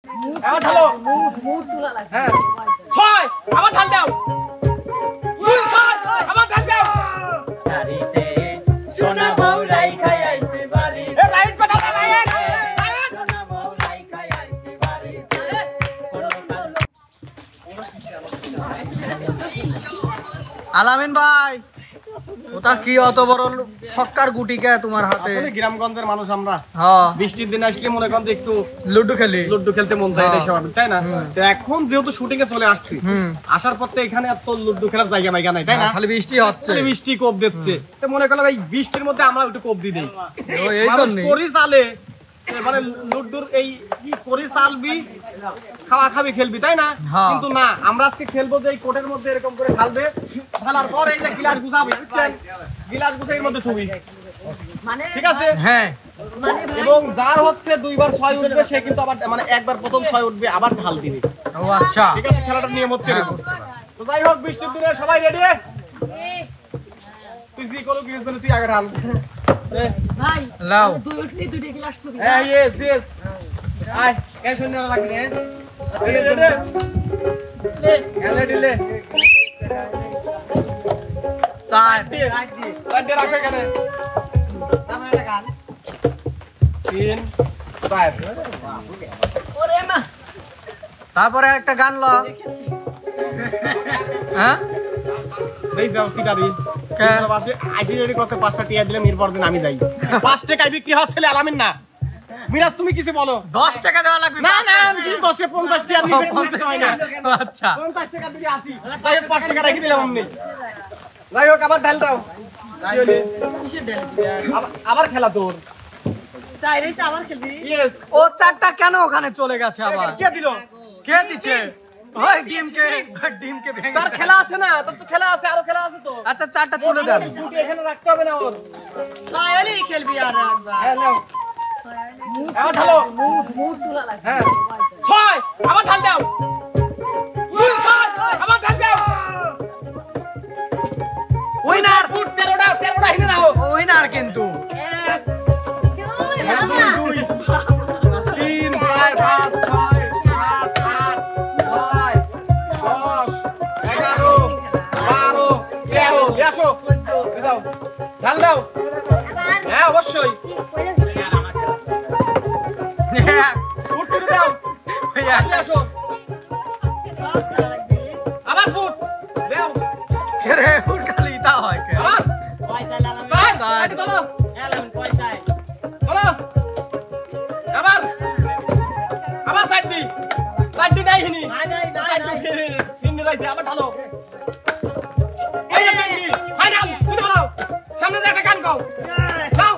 আবার ঢালো হ্যাঁ 6 আবার ঢাল দাও 6 আবার ঢাল দাও বাড়িতে সোনা বউ রাইখা আইছে বাড়িতে এ লাইট কথা না লাইট সোনা বউ রাইখা আইছে বাড়িতে আলামিন ভাই ওটা কি অত বড় ছক্কার গুটি কে তোমার হাতে? আসলে গ্রামগঞ্জের মানুষ আমরা হ্যাঁ বৃষ্টির দিন আসলে মনে করেন একটু লুডো খেলি লুডো খেলতে মন চায় এটাই স্বাভাবিক তাই না? তো এখন যেহেতু শুটিং এ চলে আসছি আসার পর তো এখানে আর তো লুডো খেলার জায়গা মাইগা নাই তাই না? খালি বৃষ্টি হচ্ছে খালি বৃষ্টি কোপ দিচ্ছে তো মনে করলাম এই বৃষ্টির মধ্যে আমরা একটু কোপ দিয়ে দেই ও এই মানুষ জন্যই করি চালে মানে লুডুর এই কি করি চালবি খাওয়া খাবি খেলবি তাই না? হ্যাঁ। কিন্তু না আমরা আজকে খেলবো যে এই কোটের মধ্যে এরকম করে ঢালবে ঢালার পর এই যে গিলাস গুছাবি বুঝছেন গিলাস গুছে এর মধ্যে ছবি ঠিক আছে হ্যাঁ এবং যার হচ্ছে 2 বার 6 উঠবে সে কিন্তু আবার মানে একবার প্রথম 6 উঠবে আবার ঢাল দিবে ও আচ্ছা ঠিক আছে খেলাটার নিয়ম হচ্ছে এরকম। তো যাই হোক বৃষ্টির দিনে সবাই রেডি তুই কি করো কি জন্য তুই আগে ঢাল ভাই লাও দুই উঠলি দুইটা গ্লাস তো হ্যাঁ ইয়েস ইয়েস আয় কে শুননা লাগবে রেডি রেডি লে সাইড লাড্ডে রাখো এখানে আমরা এটা গান 3 5 ওরে মা তারপরে একটা গান ল হ্যাঁ দেই যাও সিটারি কে? পাশে আইসি রেডি করতে 5টা টিয়া দিলাম এরপর দিন আমি যাই 5 টাকায় বিক্রি হচ্ছে আলামিন না মিরাজ তুমি কিছু বলো 10 টাকা দেওয়া লাগবে না না আমি কিন্তু 10 এ 50 টাকা নিচে করতে হয় না আচ্ছা 50 টাকা দিলে আসি তাই 5 টাকা রেখে দিলাম আমি যাই হোক আবার ঢাল দাও কিসের ডাল আবার খেলা তোর সাইরেস আবার খেলবি ইয়েস ও চারটা কেন ওখানে চলে গেছে আবার? কে দিল কে দিছে ওই ডিমকে ভেঙে তার খেলা আছে না তার তো খেলা আছে আরো খেলা আছে তো আচ্ছা চারটা তুলে দেন দুটো এখানে রাখতে হবে না ওর সাইলি খেলবি আর একবার হ্যাঁ নাও আবার ঢালো মুখ তোলা লাগবে হ্যাঁ 6 আবার ঢাল দাও 6 আবার ঢাল দাও উইনার ফুট 13টা হিনে দাও উইনার কিন্তু এক হ্যাঁ 2 3 4 5 6 7 8 9 10 11 12 13 আসো দাও ঢাল দাও হ্যাঁ অবশ্যই ফুট করে দাও আগে আসো আবার ফুট দাও রে ওর খালি তা হয় কে আবার পয়সা লালাম সাই সাই। আগে চলো এলাম পয়সা চলো আবার আবার সাইড নাই হিনি সাইড হিনি রাইছে আবার ঢালো এই যে বেন্ডি ফাইনাল তুমি ঢালো সামনে যে একটা গান গাও গাও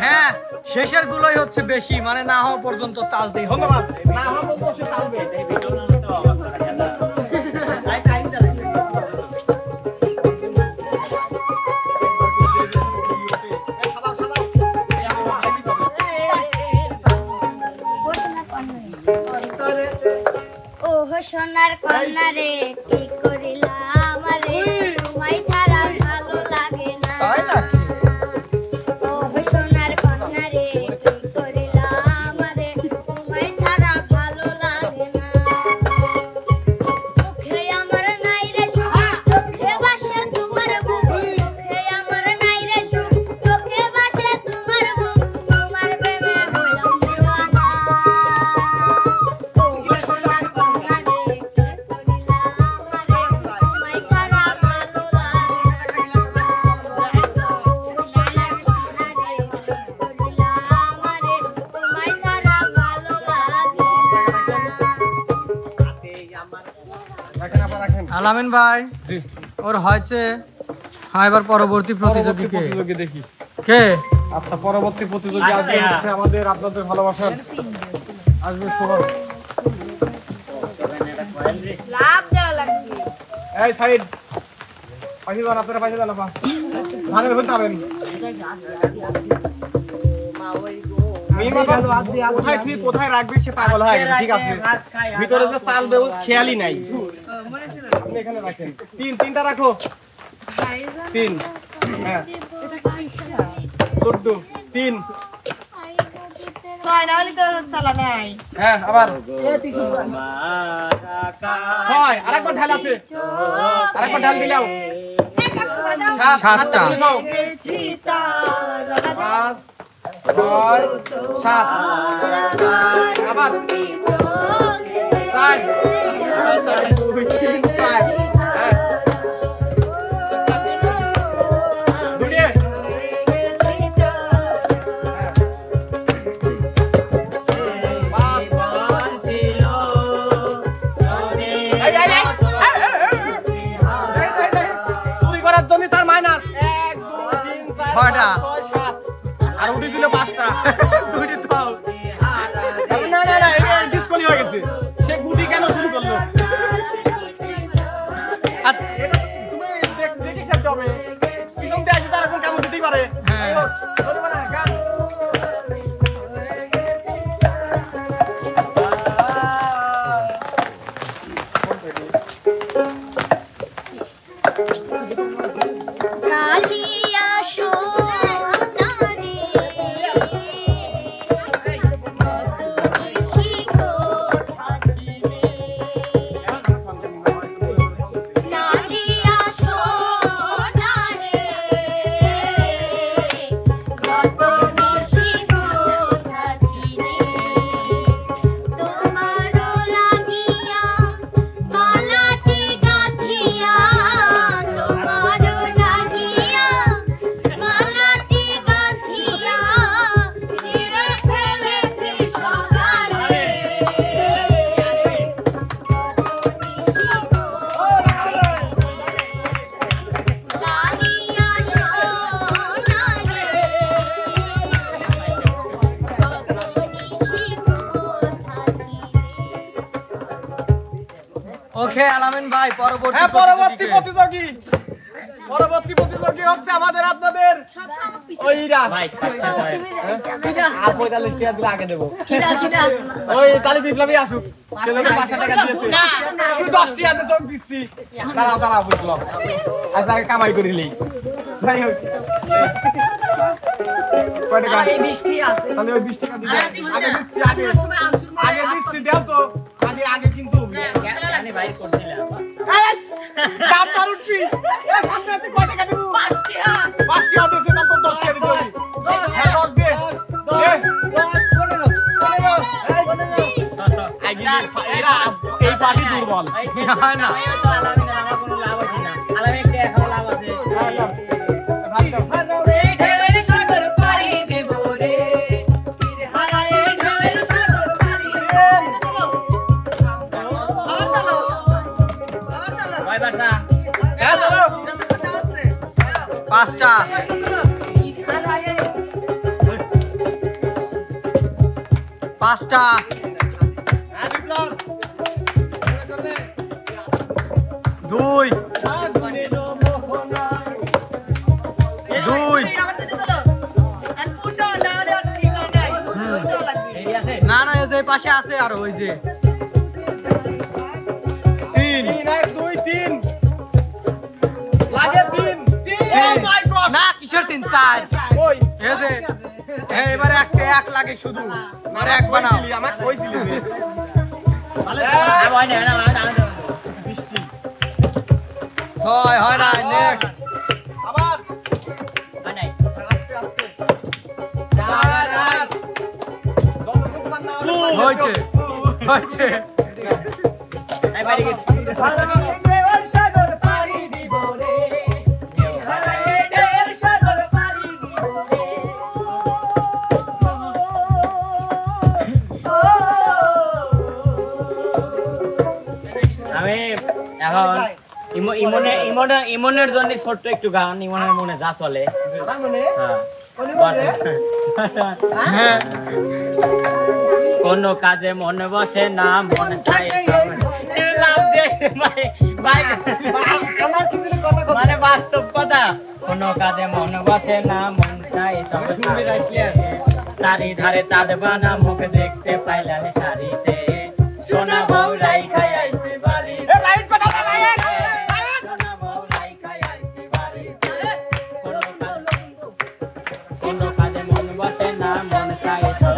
হ্যাঁ শেষের গুলোই হচ্ছে বেশি মানে না হওয়া পর্যন্ত চালতেই হবে ধন্যবাদ না আমার বলতো সে চালবে ওহো সোনার কন্যা রে কি করিলা আমারে তোমায় ছাড়া ভালো লাগে না তাই নাকি? ওহো সোনার কন্যা রে কি করিলা আমারে তোমায় ছাড়া ভালো লাগে না মুখে আমার নাই রে সুখ চোখে ভাসে তোমার বুক মুখে আমার নাই রে সুখ চোখে ভাসে তোমার বুক তোমার প্রেমে হইলাম দিওয়ানা ওহো সোনার কন্যা রে কি করিলা আমারে তোমায় ছাড়া ভালো লাগে না ওহো সোনার কন্যা রে কি করিলা আমারে তোমায় ছাড়া ভালো লাগে না রাখেন আলামিন ভাই জি ওর হয়েছে হ্যাঁ এবার পরবর্তী প্রতিযোগীকে প্রতিযোগী দেখি কে আচ্ছা পরবর্তী প্রতিযোগী আসবে হচ্ছে আমাদের আপনাদের ভালোবাসার আসবে সোহর লাভ দেওয়া লাগবে এই সাইড পাশে যান আপনারা পাশে যান আপা ধানের হইতে হবেন কোথায় তুই কোথায় রাখবি সে পাগল হয়ে গেছে ঠিক আছে ভিতরে যে চালবে ও খেয়ালই নাই আপনি এখানে রাখেন তিনটা রাখো 3 হ্যাঁ লড্ডু 3 ছয় না হলে তো চালা নাই হ্যাঁ আবার এ তুই চুপ কর। 6 আরেকবার ঢাল আছে আরেকবার ঢাল দিলাও সাতটা। 5 6 7 আবার 4 2 3 4 হ্যাঁ দুনিয়া চুরি করার জন্য তার মাইনাস 1 2 3 4 ছয়টা। 5 6 7 আর উঠেছিল 5টা দুইটি দাও না না না এটা ডিসকলি হয়ে গেছে সে গুটি কেন চুরি করলো আর এটা তুমি দেখে খেলতে হবে পিছন দিয়ে আসে তার এখন কামড় দিতেই পারে হ্যাঁ। ধরবে না গান কালিয়া সোনারে কত বেশি কথা ছিলে কালিয়া সোনারে কত বেশি কথা ছিলে তোমারও লাগিয়া মালাটি গাঁথিয়া তোমারও লাগিয়া মালাটি গাঁথিয়া ছিঁড়ে ফেলেছি সকালে কালিয়া সোনারে কত নিশি কথা ছিলে ওকে আলামিন ভাই পরবর্তী হ্যাঁ পরবর্তী প্রতিযোগী প্রতিযোগী হচ্ছে আমাদের আপনাদের ওইরা ভাই পাঁচটা করে আর 45 টাকা দিলে আগে দেবো কিরা কিরা ওই কালী বিপ্লবী আসুক সে লোকে 500 টাকা দিয়েছে না তুই 10 টাকা দে তোকে দিচ্ছি দাঁড়াও বুঝলাম আজ আগে কামাই করিলি যাই হোক কয় টাকা এই বৃষ্টি আছে তাহলে ওই 20 টাকা দিবি আগে দিচ্ছি আগে দিচ্ছি দাও তো আগে কিন্তু জানি ভাই করছিলাম এই, দাম তার উঠবি এই সামনে তুই কয় টাকা দিব 5 টাকা দিয়েছে না তো 10 টাকা দিতে হবে হ্যাঁ 10 দে 10 এরা এই পার্টি দুর্বল হয় না আমার কোনো লাভ আছে না আলামিন কে এখন লাভ আছে এই ঢেউয়ের সাগর পাড়ি দেব রে তীর হারায় ঢেউয়ের সাগর পাড়ি ভাই বাটা হ্যাঁ চলো পাঁচটা পাঁচটা হ্যাঁ বিপ্লব দুই দুই এই আছে না না এই যে পাশে আছে আর ওই যে তিন 1 2 3 লাগে 3 ও মাই গড না কিসের তিন চার কই এই যে এবারে একটা এক লাগে শুধু আর এক বানাও কইছিলি আমাকে কইছিলি না ভাই না না বৃষ্টি ছয় হয় না নেক্সট আবার ভাই নাই আস্তে আস্তে চার আট যতক্ষণ পার না হলে হয়েছে হয়েছে এই বাইরে গেছে আমি এখন ইমনের জন্য ছোট্ট একটু গান ইমনের মনে যা চলে হ্যাঁ কোন কাজে মন বসে না মন চাই লাভ দে মানে বাস্তব কথা কোন কাজে মন বসে না মন চাই সব চারিধারে চাঁদ বানা মুখ দেখতে পাইলাম শাড়িতে সোনা বউ রাইখা আইছে বাড়িতে কোন কাজে মন বসে না মন চাই সব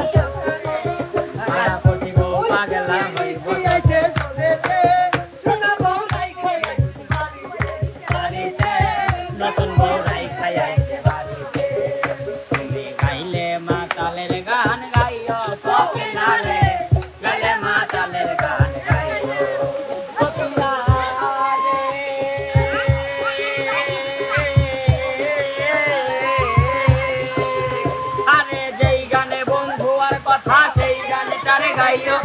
কোকিলা রে গাইলে মাতালের গান গাইও কোকিলা রে আরে যেই গানে বন্ধু আর কথা সেই গানটারে গাইও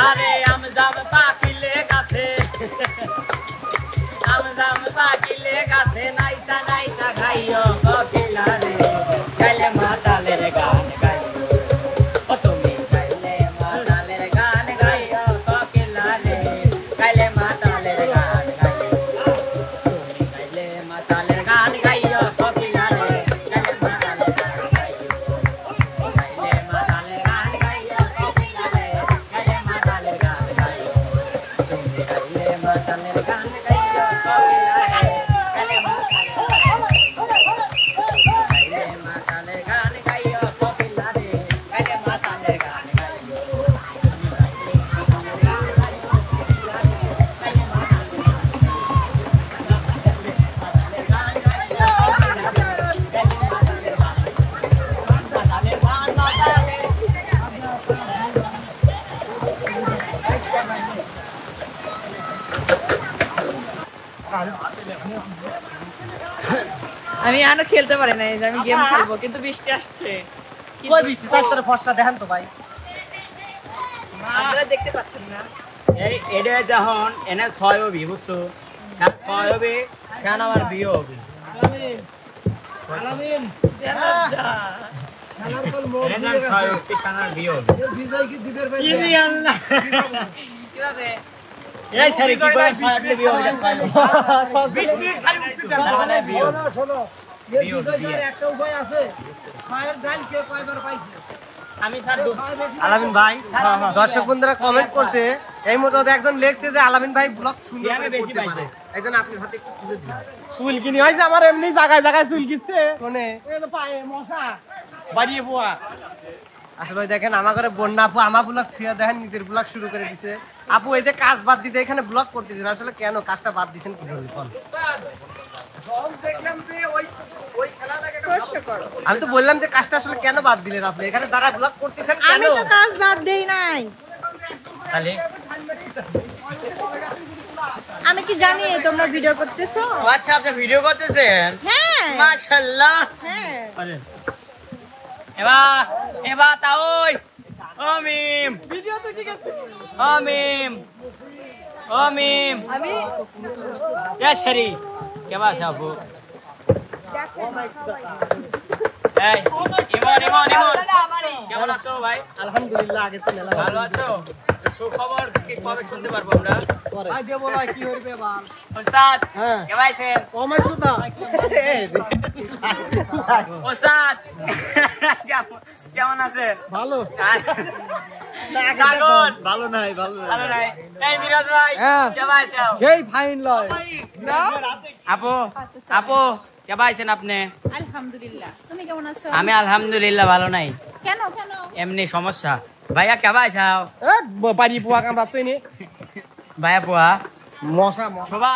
আরে আমজাম পাকিলে গাছে আমজাম পাকিলে গাছে নাইসা নাইসা খাইও কোকিলা রে গাইলে মাতালের গান গাইও ও তুমি গাইলে মাতালের গান গাইও কোকিলা রে গাইলে মাতালের গান গাইও তুমি গাইলে মাতালের গান গাইও কোকিলা রে গাইলে মাতালের গান গাইও গাইলে মাতালের গান গাইও কোকিলা রে গাইলে মাতালের গান গাইও তুমি গাইলে মাতালের গান গাইও কোকিলা রে গাইলে মাতালের গান গাইও কোকিলা রে গাইলে মাতালের গান গাইও আমি আরো খেলতে পারি না এই যে আমি গেম খেলবো কিন্তু বৃষ্টি আসছে কই বৃষ্টি চাইতে ফর্সা দেখেন তো ভাই আপনারা দেখতে পাচ্ছেন না এই এটা যখন এনে 6 হবে বুঝছো না 6 হবে সেখানে আমার বিয়ে হবে আলামিন এনে 6 হবে সেখানে আমার বিয়ে হবে ইজি আল্লাহ কিভাবে এই স্যার কি করে 6 হবে বিয়ে হবে 20 মিনিট খালি উঠতে দেন তার মানে বিয়ে হবে শোনো এই বিজয়ের একটা উপায় আছে ছয়ের ডাল কে কয়বার পাইছে আমি স্যার আলামিন ভাই দর্শক বন্ধুরা কমেন্ট করছে এই মতো একজন লিখছে যে আলামিন ভাই ব্লগ সুন্দর করে বেশি করতে পাইছে। পারে একজন আপনার হাতে একটু তুলে দিন চুল কিনি হইছে আমার এমনি জায়গায় জায়গায় চুল কিচ্ছে কোনে এই তো পায়ে মশা বাড়িয়ে পোয়া আসলে ওই দেখেন আমার ঘরে বন্যা আপু আমার ব্লগ ছুঁয়ে দেখেন নিজের ব্লগ শুরু করে দিছে আপু এই যে কাজ বাদ দিতে এখানে ব্লগ করতেছেন আসলে কেন কাজটা বাদ দিছেন কি জন্য বল যখন দেখলাম যে ওই খেলাটাকে প্রশ্ন করো আমি তো বললাম যে কাজটা আসলে কেন বাদ দিলেন আপনি এখানে দাঁড়া ব্লগ করতেছেন কেন আমি তো কাজ বাদ দেই নাই তাহলে আমি কি জানি তোমরা ভিডিও করতেছো আচ্ছা আপনি ভিডিও করতেছেন হ্যাঁ মাশাআল্লাহ হ্যাঁ এবার তাওই ও মিম ভিডিও তো ঠিক আছে ও মিম আমি क्या छरी क्या बात है आपको এই ইমন কেমন আছো ভাই আলহামদুলিল্লাহ আগে চলে এলাম ভালো আছো সুখবর কি কবে শুনতে পারবো আমরা আই দেব না কি হইবে বাল ওস্তাদ হ্যাঁ। কেমন আছেন কমাই সুদা ওস্তাদ কেমন আছেন ভালো সাগর ভালো নাই ভালো ভালো নাই এই মিরাজ ভাই হ্যাঁ। কেমন আছো সেই ফাইন লয় আপু কেমন আছেন আপনি আলহামদুলিল্লাহ তুমি কেমন আছো আমি আলহামদুলিল্লাহ ভালো নাই কেন এমনি সমস্যা ভাইয়া কেমন আছো বাড়িয়ে পোয়া কামড়াচ্ছে নি ভাইয়া পুয়া মশা শোভা